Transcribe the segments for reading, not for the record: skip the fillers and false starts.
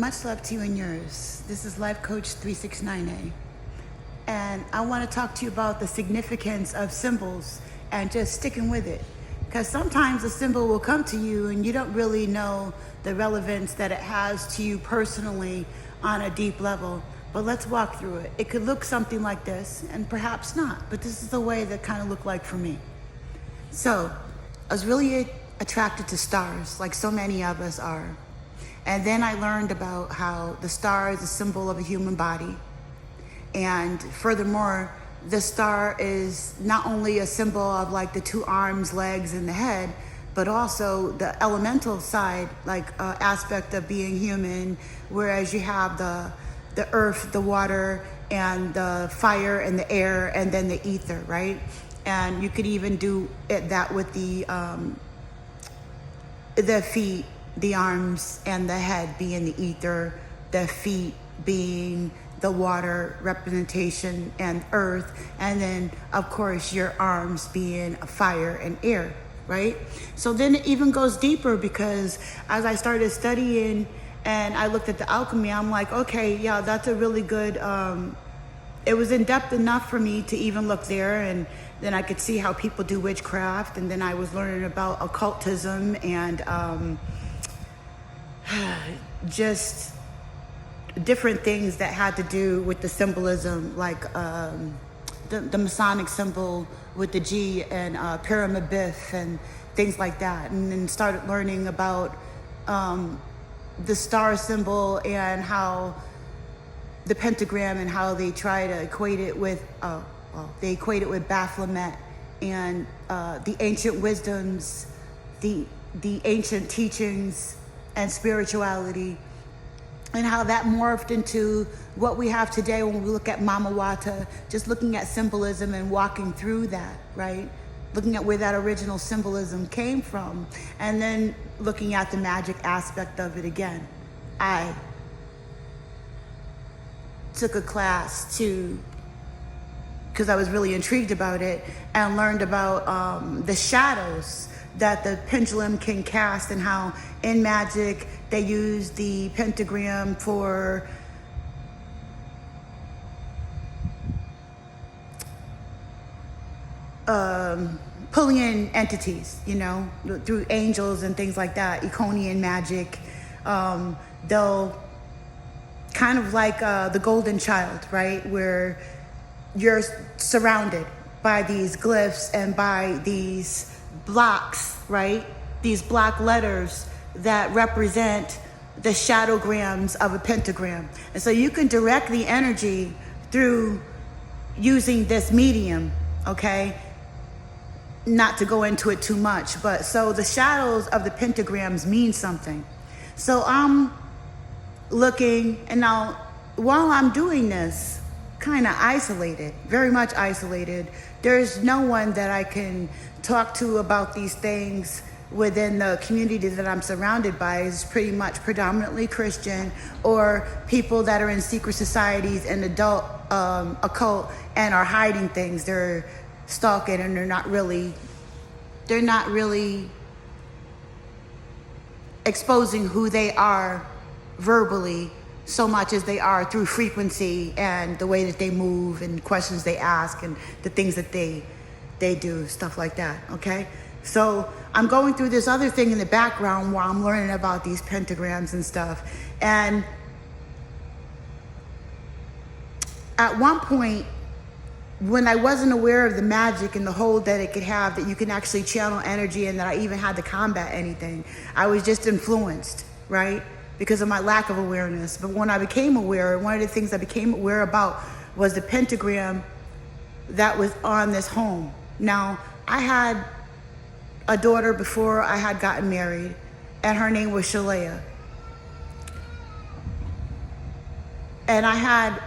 Much love to you and yours. This is Life Coach 369A. And I want to talk to you about the significance of symbols and just sticking with it. Because sometimes a symbol will come to you and you don't really know the relevance that it has to you personally on a deep level. But let's walk through it. It could look something like this, and perhaps not. But this is the way that kind of looked like for me. So I was really attracted to stars, like so many of us are. And then I learned about how the star is a symbol of a human body. And furthermore, the star is not only a symbol of like the two arms, legs, and the head, but also the elemental side, like aspect of being human, whereas you have the earth, the water, and the fire, and the air, and then the ether, right? And you could even do that with the feet, the arms, and the head being the ether, the feet being the water representation and earth, and then of course your arms being fire and air, right? So then it even goes deeper, because as I started studying and I looked at the alchemy, I'm like, okay, yeah, that's a really good, it was in depth enough for me to even look there, and then I could see how people do witchcraft, and then I was learning about occultism and just different things that had to do with the symbolism, like the Masonic symbol with the G and pyramid biff and things like that, and then started learning about the star symbol and how the pentagram and how they try to equate it with Baphomet and the ancient wisdoms, the ancient teachings and spirituality, and how that morphed into what we have today when we look at Mama Wata, just looking at symbolism and walking through that, right? Looking at where that original symbolism came from, and then looking at the magic aspect of it again. I took a class because I was really intrigued about it, and learned about the shadows that the pendulum can cast, and how in magic they use the pentagram for pulling in entities, through angels and things like that, Iconian magic. They'll kind of like the golden child, right? Where you're surrounded by these glyphs and by these blocks, right? These block letters that represent the shadowgrams of a pentagram. And so you can direct the energy through using this medium, okay? Not to go into it too much, but so the shadows of the pentagrams mean something. So I'm looking, and now while I'm doing this, kind of isolated, very much isolated, there's no one that I can talk to about these things within the community that I'm surrounded by. Is pretty much predominantly Christian, or people that are in secret societies and adult occult and are hiding things. They're stalking, and they're not really exposing who they are verbally so much as they are through frequency and the way that they move and questions they ask and the things that they do, stuff like that, okay? So I'm going through this other thing in the background while I'm learning about these pentagrams and stuff. And at one point, when I wasn't aware of the magic and the hold that it could have, that you can actually channel energy, and that I even had to combat anything, I was just influenced, right? Because of my lack of awareness. But when I became aware, one of the things I became aware about was the pentagram that was on this home. Now, I had a daughter before I had gotten married, and her name was Shalea. And I had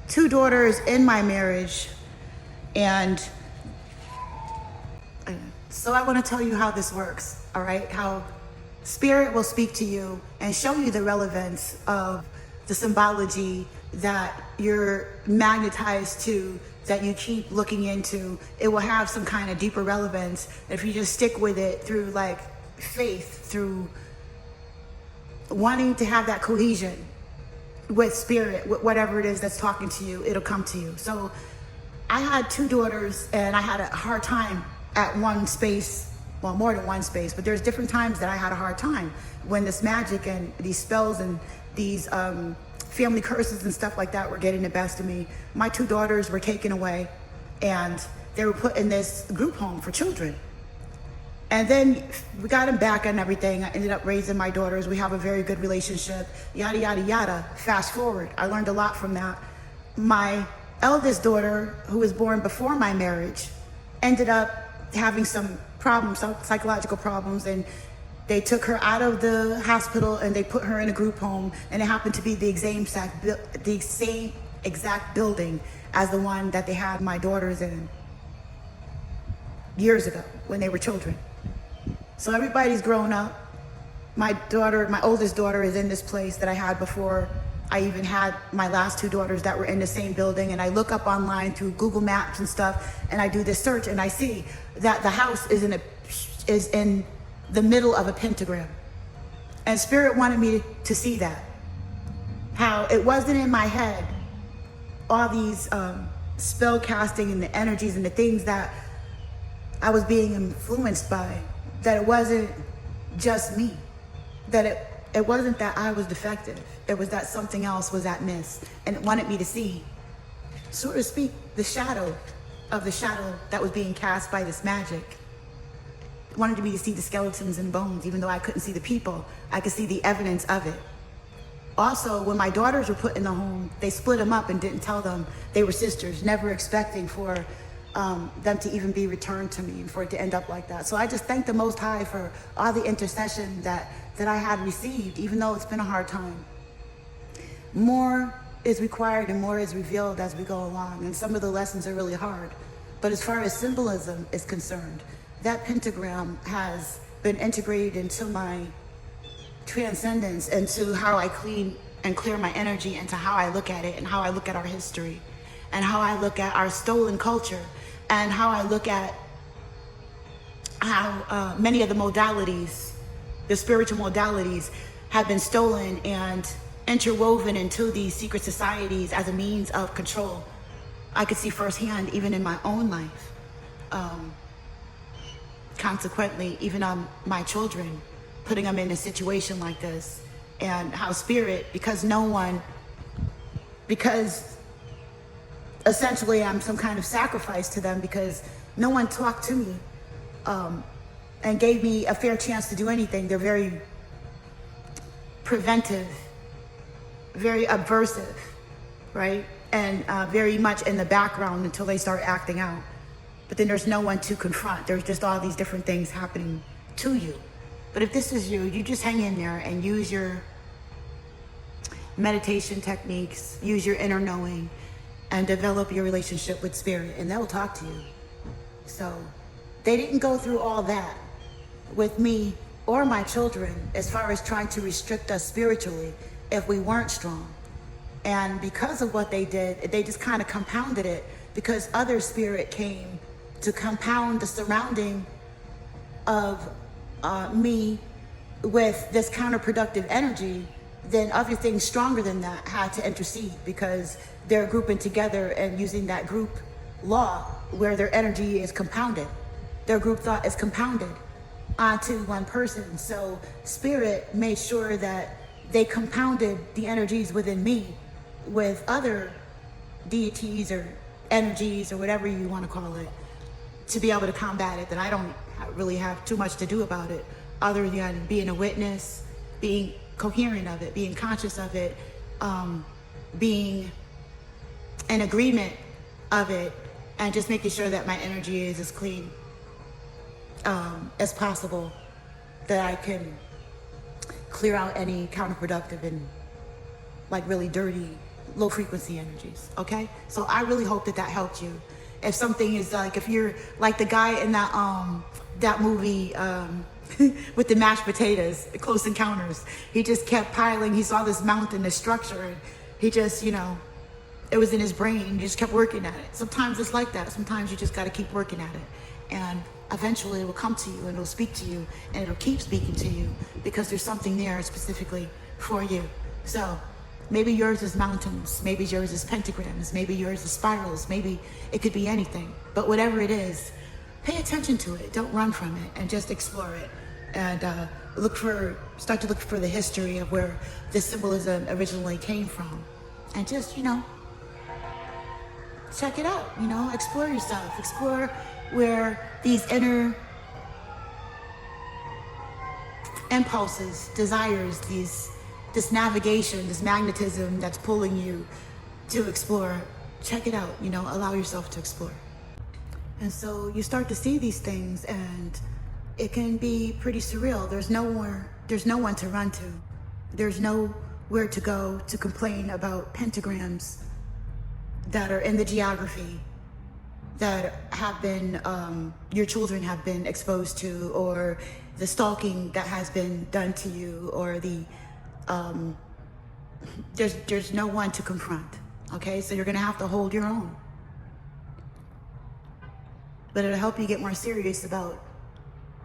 2 daughters in my marriage, and so I want to tell you how this works, all right? How Spirit will speak to you and show you the relevance of the symbology that you're magnetized to, that you keep looking into. It will have some kind of deeper relevance if you just stick with it through like faith, through wanting to have that cohesion with spirit, whatever it is that's talking to you, it'll come to you. So I had 2 daughters, and I had a hard time at one space, well, more than one space, but there's different times that I had a hard time when this magic and these spells and these family curses and stuff like that were getting the best of me. My 2 daughters were taken away, and they were put in this group home for children. And then we got them back and everything. I ended up raising my daughters. We have a very good relationship, yada, yada, yada. Fast forward, I learned a lot from that. My eldest daughter, who was born before my marriage, ended up having some problems, some psychological problems, and they took her out of the hospital and they put her in a group home, and it happened to be the same exact building as the one that they had my daughters in years ago when they were children. So everybody's grown up. My oldest daughter is in this place that I had before I even had my last 2 daughters that were in the same building. And I look up online through Google Maps and stuff, and I do this search, and I see that the house is in the middle of a pentagram. And Spirit wanted me to see that. How it wasn't in my head, all these spell casting and the energies and the things that I was being influenced by, that it wasn't just me, that it wasn't that I was defective. It was that something else was amiss, and it wanted me to see, so to speak, the shadow of the shadow that was being cast by this magic. It wanted me to see the skeletons and bones. Even though I couldn't see the people, I could see the evidence of it. Also, when my daughters were put in the home, they split them up and didn't tell them they were sisters, never expecting for them to even be returned to me and for it to end up like that. So I just thank the Most High for all the intercession that I had received, even though it's been a hard time. More is required and more is revealed as we go along, and some of the lessons are really hard. But as far as symbolism is concerned, that pentagram has been integrated into my transcendence, into how I clean and clear my energy, into how I look at it and how I look at our history and how I look at our stolen culture, and how I look at how many of the modalities, the spiritual modalities, have been stolen and interwoven into these secret societies as a means of control. I could see firsthand, even in my own life. Consequently, even on my children, putting them in a situation like this, and how Spirit, because essentially I'm some kind of sacrifice to them, because no one talked to me and gave me a fair chance to do anything. They're very preventive, very aversive, right? And very much in the background until they start acting out. But then there's no one to confront. There's just all these different things happening to you. But if this is you, you just hang in there and use your meditation techniques, use your inner knowing, and develop your relationship with Spirit, and they'll talk to you. So they didn't go through all that with me or my children as far as trying to restrict us spiritually if we weren't strong. And because of what they did, they just kind of compounded it, because other spirit came to compound the surrounding of me with this counterproductive energy. Then other things stronger than that had to intercede, because they're grouping together and using that group law where their energy is compounded. Their group thought is compounded onto one person. So Spirit made sure that they compounded the energies within me with other deities or energies or whatever you want to call it, to be able to combat it. That I don't really have too much to do about it, other than being a witness, being coherent of it, being conscious of it, being in agreement of it, and just making sure that my energy is as clean as possible, that I can clear out any counterproductive and like really dirty, low frequency energies. Okay, so I really hope that helped you. If something is like, if you're like the guy in that movie with the mashed potatoes, the Close Encounters, he just kept piling. He saw this mountain, this structure, and he just, it was in his brain. He just kept working at it. Sometimes it's like that. Sometimes you just got to keep working at it, and eventually it will come to you, and it'll speak to you, and it'll keep speaking to you, because there's something there specifically for you. So maybe yours is mountains, maybe yours is pentagrams, maybe yours is spirals, maybe it could be anything. But whatever it is, pay attention to it. Don't run from it, and just explore it. And start to look for the history of where this symbolism originally came from. And just, check it out, explore yourself. Explore where these inner impulses, desires, this navigation, this magnetism that's pulling you to explore. Check it out, allow yourself to explore. And so you start to see these things, and it can be pretty surreal. There's no one to run to. There's nowhere to go to complain about pentagrams that are in the geography that have been, your children have been exposed to, or the stalking that has been done to you, or there's no one to confront, okay? So you're gonna have to hold your own. But it'll help you get more serious about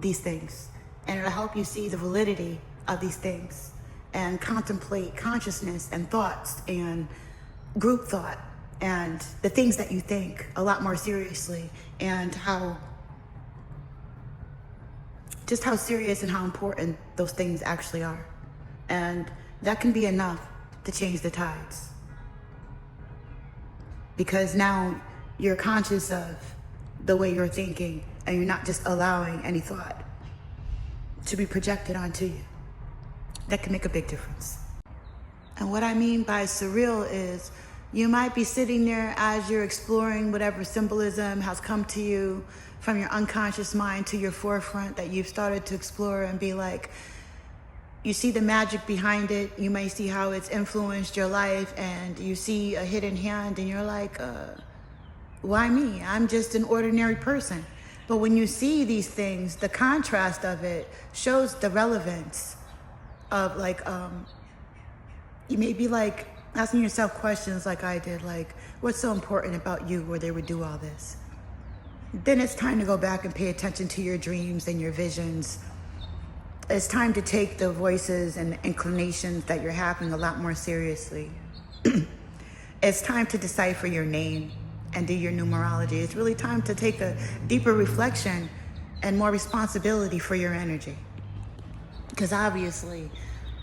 these things, and it'll help you see the validity of these things and contemplate consciousness and thoughts and group thought and the things that you think a lot more seriously, and how serious and how important those things actually are. And that can be enough to change the tides, because now you're conscious of the way you're thinking, and you're not just allowing any thought to be projected onto you. That can make a big difference. And what I mean by surreal is, you might be sitting there as you're exploring whatever symbolism has come to you from your unconscious mind to your forefront that you've started to explore, and be like, you see the magic behind it. You may see how it's influenced your life, and you see a hidden hand, and you're like, why me? I'm just an ordinary person. But when you see these things, the contrast of it shows the relevance of you may be like asking yourself questions like I did, like, what's so important about you where they would do all this? Then it's time to go back and pay attention to your dreams and your visions. It's time to take the voices and the inclinations that you're having a lot more seriously. It's time to decipher your name and do your numerology. It's really time to take a deeper reflection and more responsibility for your energy. Because obviously,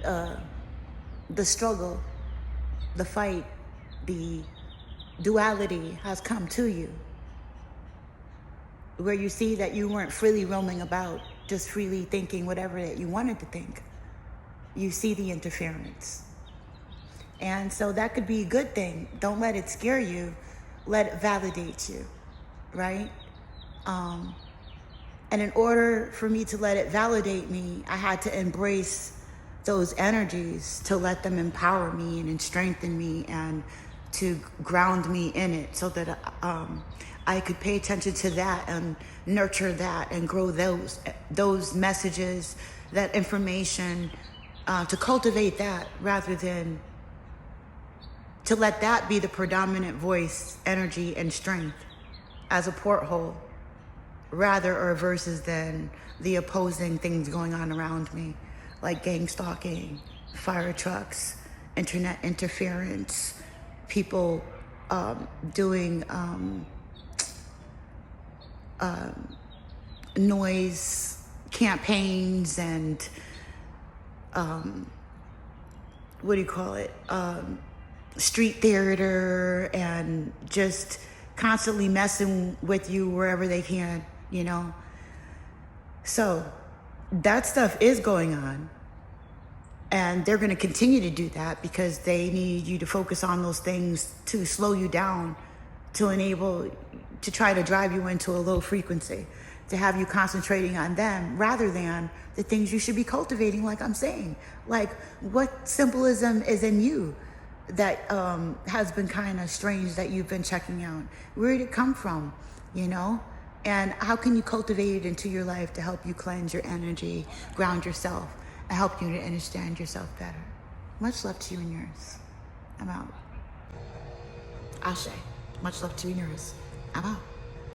the struggle, the fight, the duality has come to you, where you see that you weren't freely roaming about, just freely thinking whatever that you wanted to think. You see the interference. And so that could be a good thing. Don't let it scare you. Let it validate you, right? And in order for me to let it validate me, I had to embrace those energies, to let them empower me and strengthen me, and to ground me in it, so that I could pay attention to that and nurture that and grow those messages, that information, to cultivate that, rather than to let that be the predominant voice, energy, and strength as a porthole, rather, or versus than the opposing things going on around me, like gang stalking, fire trucks, internet interference, people doing noise campaigns, and street theater, and just constantly messing with you wherever they can, So that stuff is going on, and they're going to continue to do that because they need you to focus on those things to slow you down, to try to drive you into a low frequency, to have you concentrating on them rather than the things you should be cultivating, like I'm saying. Like, what symbolism is in you that has been kind of strange, that you've been checking out? Where did it come from, And how can you cultivate it into your life to help you cleanse your energy, ground yourself, and help you to understand yourself better? Much love to you and yours. I'm out. Ashe. Much love to you and yours. I'm out.